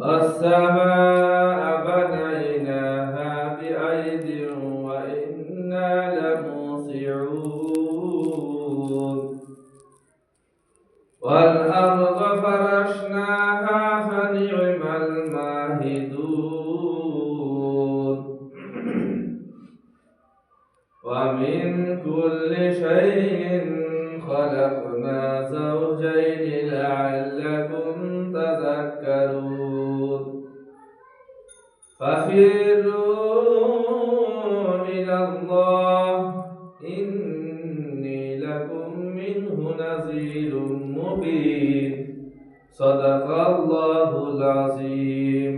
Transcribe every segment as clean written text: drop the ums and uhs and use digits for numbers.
والسماء بنيناها بأيد وإنا لموسعون والأرض فرشناها فنعم الماهدون ومن كل شيء خلقنا زوجين لعلكم تذكرون ففروا إلى الله إني لكم منه نذير مبين صدق الله العظيم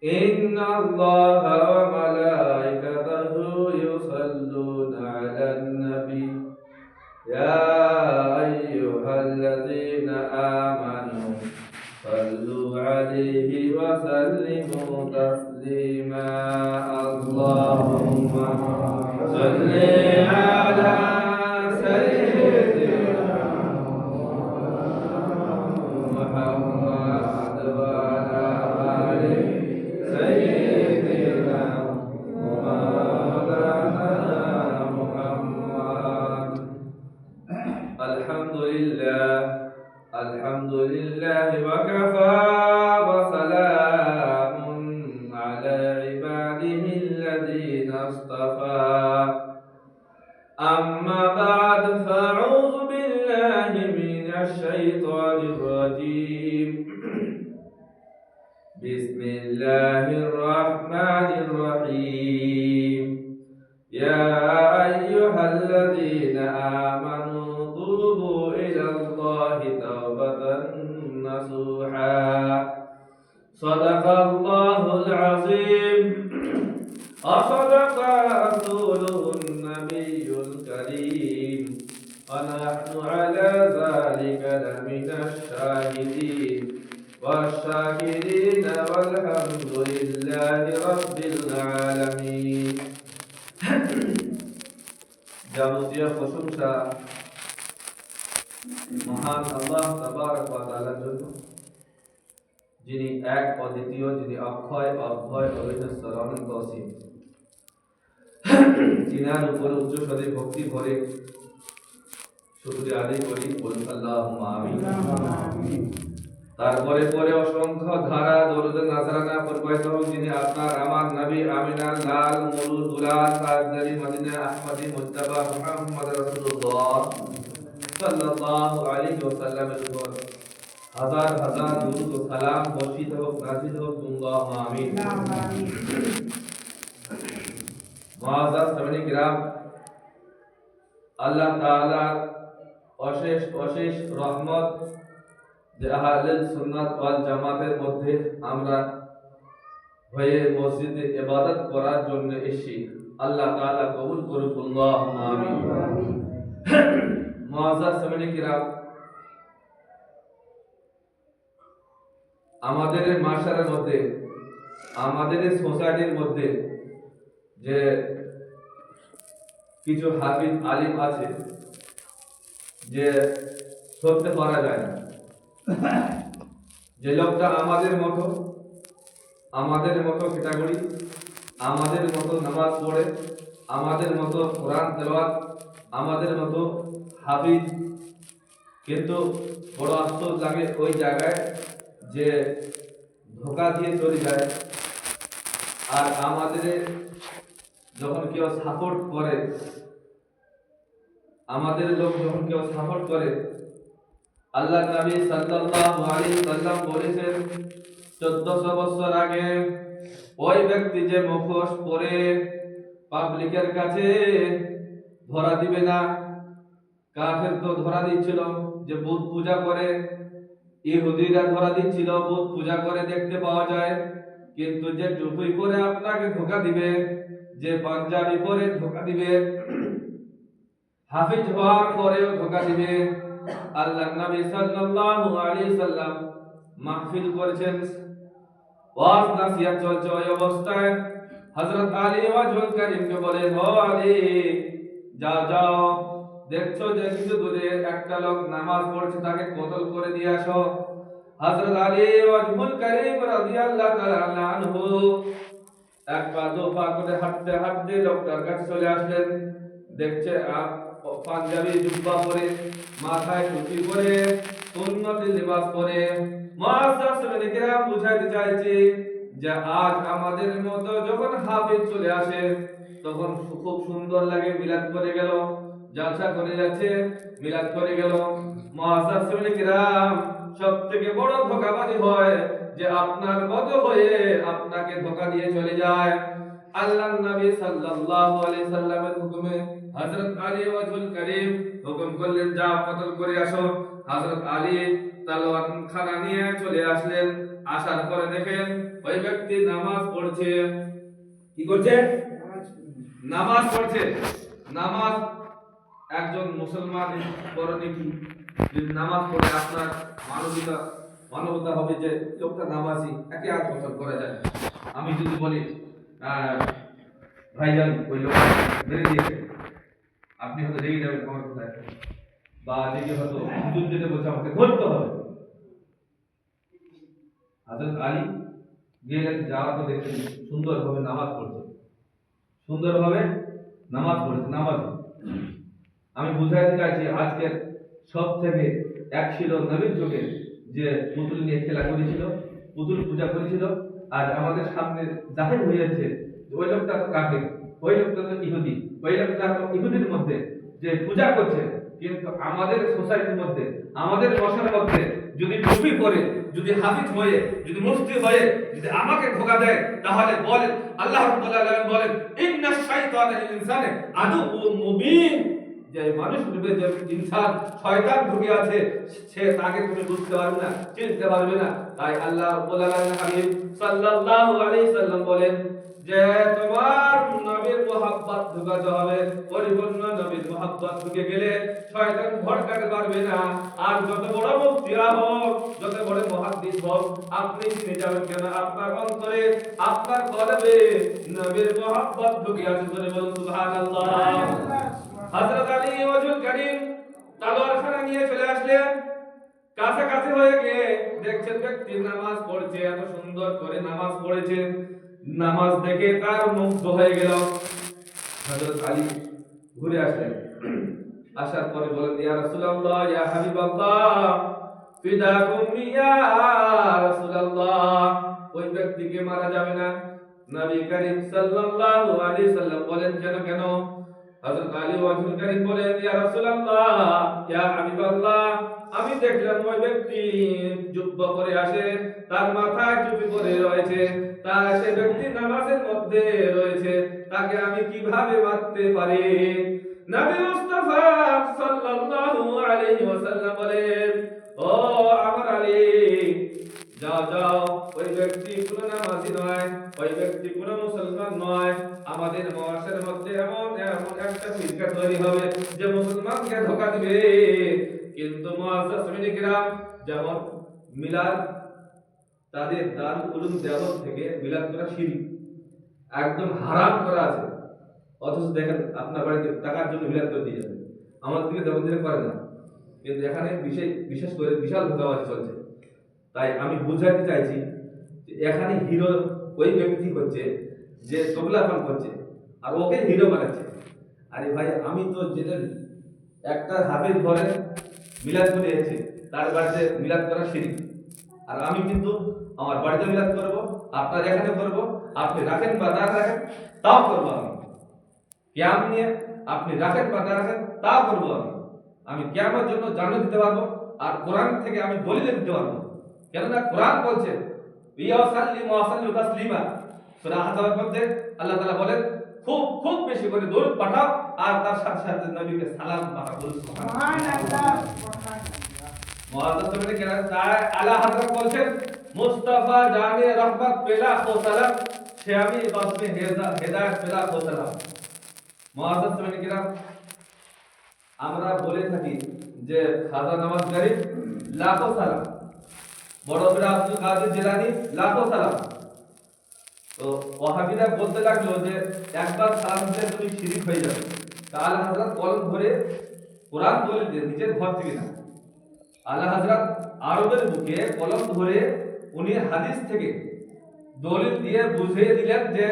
إن الله وملائكته يصلون على النبي يا أيها الذين آمنوا صلوا عليه وسلموا تسليما اللهم صل على سيدنا محمد وعلى آل سيدنا مولانا محمد الحمد لله وكفى وسلام على عباده الذين اصطفى أما بعد فأعوذ بالله من الشيطان الرجيم بسم الله الرحمن الرحيم يا أيها الذين آمنوا توبوا إلى الله توبة نصوحا صدق الله العظيم وصدق رسوله النبي الكريم ونحن على ذلك لمن الشاهدين والشاكرين والحمد لله رب العالمين যাবতীয় প্রশংসা মহান আল্লাহ তাবারক ওয়া তাআলার জন্য, যিনি এক অদ্বিতীয়, যিনি অক্ষয় অভয় অবিনশ্বর অনন্ত অসীম। যিনার উপর উচ্চ স্বরে ভক্তি ভরে শুকরিয়া আদায় করি, বলুন আল্লাহুম্মা আমিন। তারপরে পরে অসংখ্য ধারা দরুদ নাজরানা প্রবাহিত হোক, যিনি আপনার আমার নবী আমিনার লাল মুরুদ দুলাল তাজদারি মদিনা আহমদি মুজতাবা মুহাম্মদ রাসূলুল্লাহ সাল্লাল্লাহু আলাইহি ওয়াসাল্লামের উপর হাজার হাজার দুরূদ ও সালাম বর্ষিত হোক, নাযিল হোক, আল্লাহুম্মা আমিন। মুআজ্জাজ সামিঈন কিরাম, আল্লাহ তাআলার অশেষ অশেষ রহমত যে আহলে সুন্নাত ওয়াল জামাতের মধ্যে আমরা হয়ে মসজিদে ইবাদত করার জন্য এসেছি, আল্লাহ তাআলা কবুল করুক, আল্লাহুম্মা আমিন। মুআজ্জাজ সামিঈন কিরাম, আমাদের মাশারের মধ্যে, আমাদের সোসাইটির মধ্যে যে কিছু হাফিজ আলিম আছে যে সত্যি করা যায় না, যে লোকটা আমাদের মতো ক্যাটাগরি, আমাদের মতো নামাজ পড়ে, আমাদের মতো কোরআন তেলাওয়াত, আমাদের মতো হাফিজ, কিন্তু বড় আফসোস লাগে ওই জায়গায় যে ধোকা দিয়ে চলে যায়। আর আমাদের যখন কেউ সাপোর্ট করে, আমাদের লোক যখন কেউ সাপোর্ট করে, আল্লাহ নবী সাল্লাল্লাহু আলাইহি ওয়াসাল্লাম বলেছেন 1400 বছর আগে ওই ব্যক্তি যে মুখোশ পরে পাবলিকের কাছে ধরা দিবে না, কাফের তো ধরা দিচ্ছিল যে বুত পূজা করে, ইহুদিরা ধরা দিচ্ছিল বুত পূজা করে দেখতে পাওয়া যায়, কিন্তু যে টুপি পরে আপনাকে ধোকা দিবে, যে পাঞ্জাবি পরে ধোকা দিবে, হাফিজ হওয়ার পরেও ধোকা দিবে। আল্লাহ নবী সাল্লাল্লাহু আলাইহি সাল্লাম মাহফিল করেছেন, ওয়াজ নাসিহত চলছে, ওই অবস্থায় হযরত আলী ওয়াজহুল কারীমকে বলেন, ও আলী, যাও যাও দেখছো যে কিছু দূরে একটা লোক নামাজ পড়ছে, তাকে কতল করে দিয়ে আসো। হযরত আলী ওয়াজহুল কারীম রাদিয়াল্লাহু তাআলা আনহু এক পা দু পা করে হাঁটতে হাঁটতে লোকটার কাছে চলে আসলেন। দেখছে পাঞ্জাবি জুব্বা পরে, মাথায় টুপি পরে, সুন্নতি লিবাস পরে। মুআজ্জাজিন কিরাম বুঝাইতে চাইছে যে আজ আমাদের মতো যখন হাফেজ চলে আসে তখন খুব সুন্দর লাগে, মিলাদ করে গেল, জালসা করে যাচ্ছে, মিলাদ করে গেল। মুআজ্জাজিন কিরাম সবথেকে বড় ধোঁকাবাজি হয় যে আপনার মতো হয়ে আপনাকে ধোঁকা দিয়ে চলে যায়। আল্লাহর নবী সাল্লাল্লাহু আলাইহি সাল্লামের হুকুমে হযরত আলী ওয়াজহুল কারীম হুকুম করলেন, যাও কতল করে আসো। হযরত আলী তলোয়ার খানা নিয়ে চলে আসলেন। আসার পরে দেখেন ওই ব্যক্তি নামাজ পড়ছে। কি করছে? নামাজ পড়ছে। নামাজ একজন মুসলমান করণীয় কি? যদি নামাজ পড়ে আপনার মানবতা হবে যে লোকটা নামাজি, একে আর কতল করা যায়। আমি যদি বলি ভাইজান ওই লোক মেরে দিয়েছে, আপনি হয়তো রেগে যাবেন আমার কথায়, বা রেগে হয়তো হুজুর যেটা বলছে আমাকে ধরতে হবে। হযরত আলী গেলেন, যাওয়ার পর দেখছেন সুন্দরভাবে নামাজ পড়ছে, সুন্দরভাবে নামাজ পড়ছে, নামাজ। আমি বুঝাইতে চাইছি আজকের সব থেকে এক ছিল নবীর যুগে যে পুতুল নিয়ে খেলা করেছিল, পুতুল পূজা করেছিল। আজ আমাদের সামনে জাহির হয়েছে ওই লোকটা তো কাফের, ওই লোকটা তো ইহুদি, ওই লোকটা তো ইহুদির মধ্যে যে পূজা করছে। কিন্তু আমাদের সোসাইটির মধ্যে, আমাদের বসার মধ্যে যদি টুপি পরে, যদি হাফিজ হয়ে, যদি মুফতি হয়ে যদি আমাকে ধোঁকা দেয়, তাহলে বলেন আল্লাহ রাব্বুল আলামিন বলেন ইন্নাশ শাইতানা লিল ইনসানি আদুউম মুবিন, যে মানুষ রূপে যে ইনসান শয়তান ঢুকে আছে, সে তাকে তুমি বুঝতে পারবে না, চিনতে পারবে না। তাই আল্লাহ রাব্বুল আলামিন হাবিব সাল্লাল্লাহু আলাইহি সাল্লাম বলেন যে তোমার নবীর মুহাব্বত ঢুকাতে হবে। পরিপূর্ণ নবীর মুহাব্বত ঢুকে গেলে শয়তান ভটকাতে পারবে না। আর যত বড় মুফতিরা হোক, যত বড় মুহাদ্দিস হোক, আপনি চিনে যাবেন কেন আপনার অন্তরে, আপনার কলবে নবীর মুহাব্বত ঢুকে আছে। বলুন সুবহানাল্লাহ। হযরত আলী ওয়াজহুল কারীম তলোয়ার খানা নিয়ে চলে আসলেন। কাছাকাছি হয়ে গিয়ে দেখছেন ব্যক্তি নামাজ পড়ছে, এত সুন্দর করে নামাজ পড়েছে। নামাজ দেখে তার মুগ্ধ হয়ে গেল। হযরত আলী ঘুরে আসলেন, আসার পরে বলেন ইয়া রাসূলুল্লাহ, ইয়া হাবিবাল্লাহ, ফিদাকুম ইয়া রাসূলুল্লাহ। ওই ব্যক্তিকে মারা যাবে না। নবী করিম সাল্লাল্লাহু আলাইহি সাল্লাম বলেন কেন কেন? হযরত আলী ওয়াজহুল কারীম বলেন ইয়া রাসূলুল্লাহ, ইয়া হাবিবাল্লাহ, আমি দেখলাম ওই ব্যক্তি জুব্বা পরে আসে, তার মাথায় টুপি পরে রয়েছে, তার সে ব্যক্তি নামাজের মধ্যে রয়েছে, তাকে আমি কিভাবে মারতে পারি? নবী মুস্তাফা সাল্লাল্লাহু আলাইহি ওয়াসাল্লাম বলেন, ও আমার আলী, যাও যাও, ওই ব্যক্তি কোনো নামাজি নয়, ওই ব্যক্তি কোনো মুসলমান নয়। আমাদের মুআশার মধ্যে এমন এমন একটা ফিরকা তৈরি হবে যে মুসলমানকে ধোঁকা দিবে। কিন্তু মুআজ্জাজিন কিরাম যেমন মিলাদ, তাদের দারুল উলুম দেওবন্দ থেকে মিলাদ করা শিরক, একদম হারাম করা আছে। অথচ দেখেন আপনার বাড়িতে টাকার জন্য মিলাদ করে দিয়ে যাবে, আমার দিকে দেওবন্দ করে না। কিন্তু এখানে বিশেষ করে বিশাল ধোঁকাবাজি চলছে। তাই আমি বুঝাতে চাইছি যে এখানে হিরো ওই ব্যক্তি হচ্ছে যে তবলাপান করছে আর ওকে হিরো বানাচ্ছে। আরে ভাই, আমি তো যেটা একটা হাফেজ ঘরে মিলাদ করে এসেছি, তার বাড়িতে মিলাদ করা শিরক। আর আমি কিন্তু আমার বাড়িতে মিলাদ করব, আপনার এখানে করব, আপনি রাখেন বা না রাখেন তাও করব। আমি কিয়াম নিয়ে আপনি রাখেন বা না রাখেন তাও করব। আমি কিয়ামের জন্য জান্নাত দিতে পারবো, আর কোরআন থেকে আমি দলিল দিতে পারবো। কেননা কোরআন বলছে ইয়াসাল্লিমু ওয়া সাল্লিমু তাসলিমা। সূরা আহজাবের মধ্যে আল্লাহ তাআলা বলেন খুব খুব বেশি করে দরুদ পাঠাও আর তার সাথে সাথে নবীকে সালাম পাঠাও। সুবহানাল্লাহ। মুআজ্জাজিন কিরাম তাই আলা হযরত বলছেন মুস্তাফা জানে রহমত পেলা কো সালাম, সে আমি বাসমে হেদায়েত পেলা কো সালাম। মুআজ্জাজিন কিরাম আমরা বলে থাকি যে খাজা নামাজ শরীফ লাখো সালাম, বড় পীর আব্দুল কাদের জিলানী লাখো সালাম। তো ওয়াহাবিরা বলতে লাগলো যে একবার সালাম দিলে তুমি শিরক হয়ে যাবে। তাহলে হযরত কলম ধরে কোরআন দলিল দিয়ে নিজের ঘর থেকে না। আল্লাহ হযরত আরবের বুকে কলম ধরে উনি হাদিস থেকে দলিল দিয়ে বুঝিয়ে দিলেন যে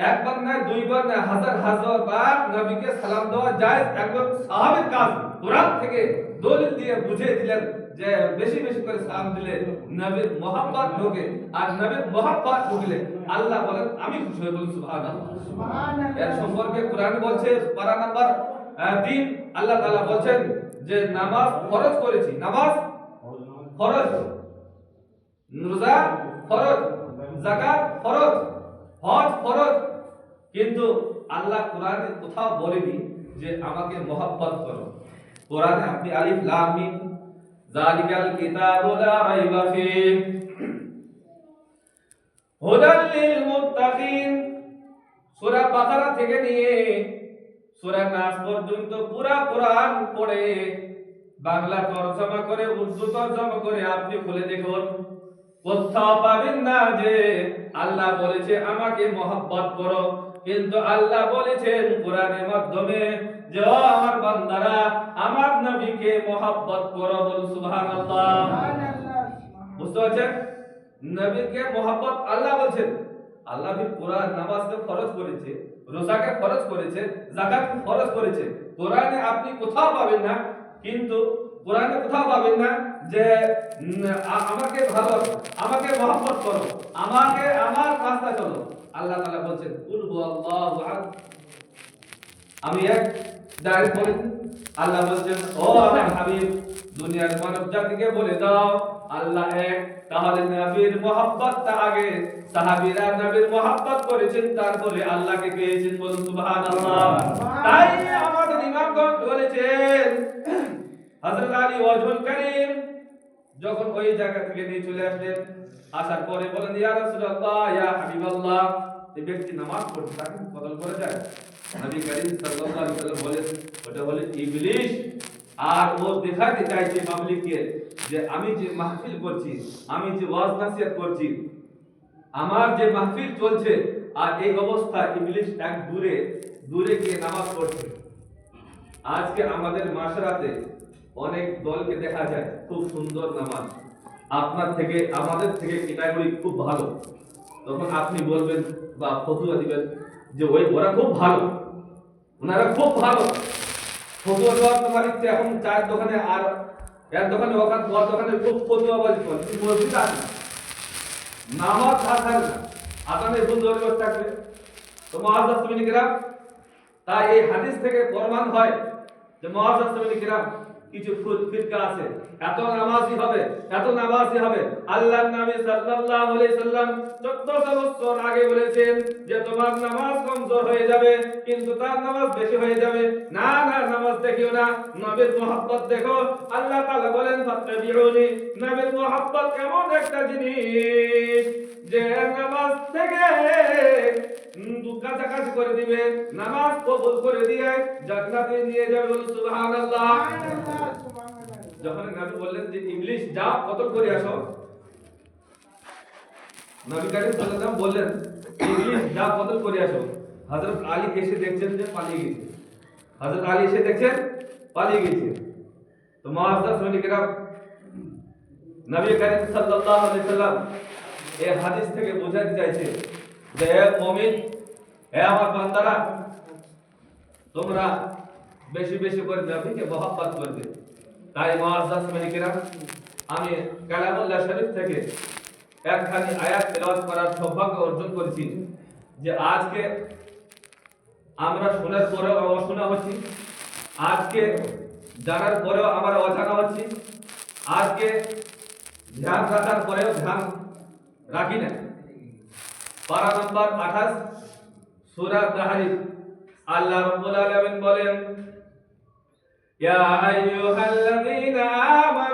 একবার না দুইবার না হাজার হাজার বার নবীকে সালাম দেওয়া জায়েজ, একজন সাহাবীর কাজ কোরআন থেকে দলিল দিয়ে বুঝিয়ে দিলেন যে বেশি বেশি করে সালাম দিলে নবীর মহব্বত ঢোকে, আর নবীর মহব্বত ঢুকলে আল্লাহ বলেন আমি খুশি হয়ে বলি সুবহানাল্লাহ। এর সম্পর্কে কোরআন বলছে পারা নাম্বার 3 আল্লাহ তাআলা বলেন যে নামাজ ফরজ করেছি, নামাজ ফরজ, রোজা ফরজ, যাকাত ফরজ, হজ ফরজ, কিন্তু আল্লাহ কোরআনে কোথাও বলেনি যে আমাকে মহব্বত করো। কোরআনে আপনি আলিফ লাম মিম যালিকাল কিতাবু লা রাইবা ফীহি হুদাল লিল মুত্তাকিন সূরা বাকারা থেকে নিয়ে সূরা নাস পর্যন্ত পুরা কোরআন পড়ে বাংলা তরজমা করে উর্দু তরজমা করে আপনি খুলে দেখুন, কোথাও পাবেন না যে আল্লাহ বলেছে আমাকে মহব্বত করো, কিন্তু আল্লাহ বলেছেন কোরআনের মাধ্যমে যে ও আমার বান্দারা আমার নবীকে মহব্বত করো, বলুন সুবহানাল্লাহ। বুঝতে পারছেন? নবীকে মহব্বত আল্লাহ বলছেন। আল্লাহ ফির কোরআন নামাজকে ফরজ করেছে, রোজাকে ফরজ করেছে, যাকাতকে ফরজ করেছে। কোরআনে আপনি কোথাও পাবেন না, কিন্তু কোরআনে কোথাও পাবেন না যে আমাকে ভালোবাসো, আমাকে মহব্বত করো, আমাকে আমার রাস্তায় চলো। আল্লাহ তাআলা বলেন কুল হুয়াল্লাহু আহাদ, আমি এক, ডাইরেক্ট বলেন। আল্লাহ বলেন ও আমার হাবিব দুনিয়ার মানব জাতিকে বলে দাও আল্লাহ এক। তাহলে নবীর মহব্বতটা আগে, সাহাবীরা নবীর মহব্বত করেছেন, তারপরে আল্লাহকে পেয়েছেন, বলুন সুবহানাল্লাহ। তাই আমাদের ইমামগণ বলেছেন হযরত আলী ওয়াজহুল কারীম যখন ওই জায়গা থেকে নিয়ে চলে আসলেন, আসার পরে বলেন ইয়া রাসূলুল্লাহ ইয়া হাবিবাল্লাহ, এই ব্যক্তি নামাজ পড়ছে তাকে কতল করে যায়? নবী করিম সাল্লাল্লাহু আলাইহি ওয়াসাল্লাম বলেন ওটা হলো ইবলিস, আর ও দেখাতে চাইছে পাবলিককে যে আমি যে মাহফিল করছি, আমি যে ওয়াজ নাসিহত করছি, আমার যে মাহফিল চলছে, আর এই অবস্থা ইবলিস এক দূরে দূরে গিয়ে নামাজ পড়ছে। আজকে আমাদের মাশরাতে অনেক দলকে দেখা যায় খুব সুন্দর নামাজ, আপনার থেকে আমাদের থেকে ক্যাটাগরি খুব ভালো, তখন আপনি বলবেন বা ফতোয়া দিবেন যে ওরা খুব ভালো, ওনারা খুব ভালো। ফতোয়া দেওয়ার তোমার ইচ্ছে এখন চায়ের দোকানে আর এক দোকানে ওখানে তোমার দোকানে খুব ফতোয়াবাজি করে, মসজিদ আছে নামাজ থাকবে না, আদানে সুন্দর থাকবে। তো মুআজ্জাজ সামিন কিরাম, তাই এই হাদিস থেকে প্রমাণ হয় যে মুআজ্জাজ সামিন কিরাম কিছু ফিরকা আছে, এত নামাজি হবে, এত নামাজি হবে। আল্লাহর নবী সাল্লাল্লাহু আলাইহি সাল্লাম 1400 বছর আগে বলেছেন যে তোমার নামাজ কমজোর হয়ে যাবে, কিন্তু তার নামাজ বেশি হয়ে যাবে। না না, নামাজ দেখিও না, নবীর মহব্বত দেখো। আল্লাহ তাআলা বলেন ফাত্তাবিউনি, নবীর মহব্বত কেমন একটা জিনিস যে নামাজ থেকে কাছাকাছি করে দিবে, নামাজ কবুল করে দিয়ে জান্নাতে নিয়ে যাবে, সুবহানাল্লাহ। যখন নবী বললেন যে ইবলিস যাও কতল করে আসো, নবী করিম সাল্লাল্লাহু আলাইহি ওয়াসাল্লাম বললেন ইবলিস যাও কতল করে আসো। হযরত আলী এসে দেখছেন যে পালিয়ে গেছে, হযরত আলী এসে দেখছেন পালিয়ে গেছে। তো মুআজ্জাজ সামিন কিরাম, নবী করিম সাল্লাল্লাহু আলাইহি ওয়াসাল্লাম এই হাদিস থেকে বোঝাতে চাইছে যে হে মুমিন, হে আমার বান্দারা, তোমরা বেশি বেশি করে নবীকে মহব্বত করবে। তাই মুআজ্জাজ সামিন কিরাম, আমি কালামুল্লাহ শরীফ থেকে একখানি আয়াত তেলাওয়াত করার সৌভাগ্য অর্জন করেছি, যে আজকে আমরা শোনার পরেও অশোনা হচ্ছি, আজকে জানার পরেও আমরা অজানা হচ্ছি, আজকে ধ্যান রাখার পরেও ধ্যান রাখি না। পারা নাম্বার 28 সূরা তাহরিম, আল্লাহ রাব্বুল আলামিন বলেন ইয়া আইয়ুহাল্লাযীনা আমানু